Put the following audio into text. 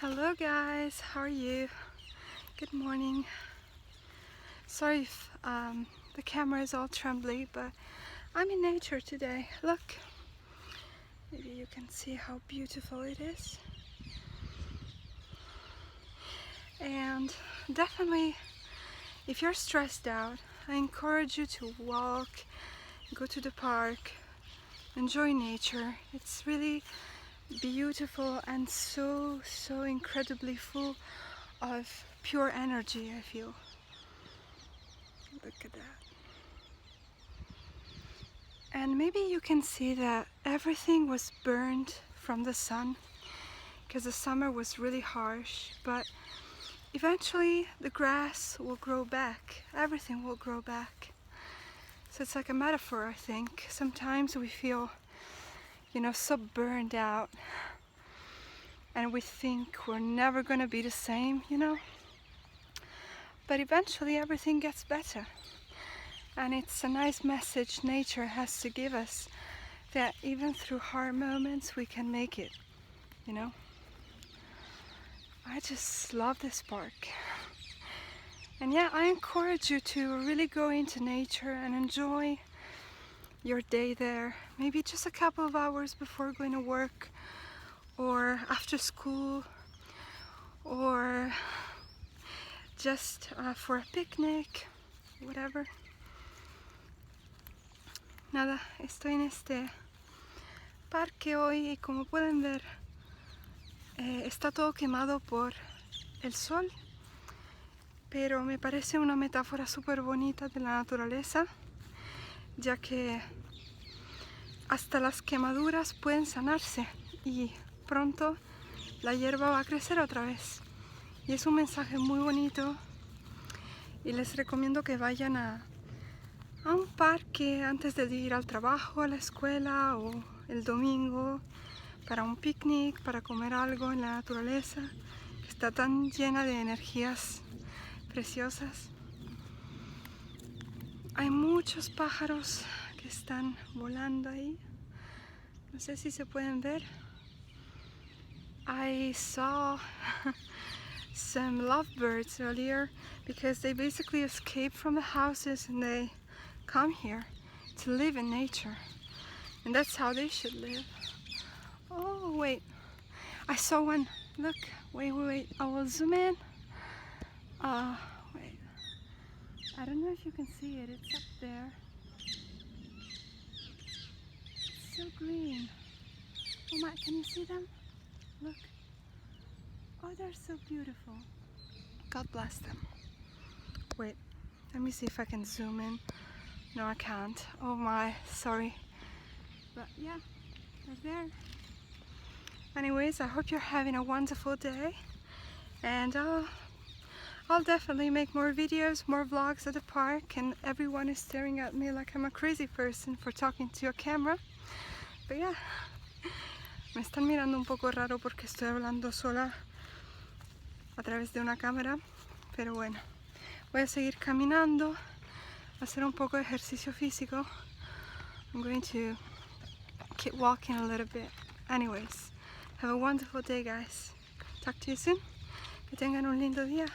Hello guys, how are you? Good morning. Sorry if the camera is all trembly, but I'm in nature today. Look, maybe you can see how beautiful it is. And definitely, if you're stressed out, I encourage you to walk, go to the park, enjoy nature. It's really beautiful and so incredibly full of pure energy, I feel. Look at that. And maybe you can see that everything was burned from the sun because the summer was really harsh, but eventually the grass will grow back, everything will grow back. So it's like a metaphor, I think. Sometimes we feel, so burned out and we think we're never gonna be the same, but eventually everything gets better. And it's a nice message nature has to give us, that even through hard moments we can make it, I just love this park. And yeah, I encourage you to really go into nature and enjoy your day there. Maybe just a couple of hours before going to work, or after school, or just for a picnic, whatever. Nada, estoy en este parque hoy y como pueden ver está todo quemado por el sol, pero me parece una metáfora súper bonita de la naturaleza, ya que hasta las quemaduras pueden sanarse y pronto la hierba va a crecer otra vez. Y es un mensaje muy bonito y les recomiendo que vayan a un parque antes de ir al trabajo, a la escuela o el domingo para un picnic, para comer algo en la naturaleza que está tan llena de energías preciosas. Hay muchos pájaros que están volando ahí. No sé si se pueden ver. I saw some lovebirds earlier because they basically escape from the houses and they come here to live in nature, and that's how they should live. Oh wait, I saw one. Look, wait, I will zoom in. Wait, I don't know if you can see it, it's up there. It's so green. Oh my, can you see them? Look. Oh, they're so beautiful. God bless them. Wait, let me see if I can zoom in. No, I can't. Oh my, sorry. But yeah, they're there. Anyways, I hope you're having a wonderful day. And I'll definitely make more videos, more vlogs at the park. And everyone is staring at me like I'm a crazy person for talking to a camera. But yeah, me están mirando un poco raro porque estoy hablando sola a través de una cámara. Pero bueno, voy a seguir caminando, hacer un poco de ejercicio físico. I'm going to keep walking a little bit. Anyways, have a wonderful day, guys. Talk to you soon. Que tengan un lindo día.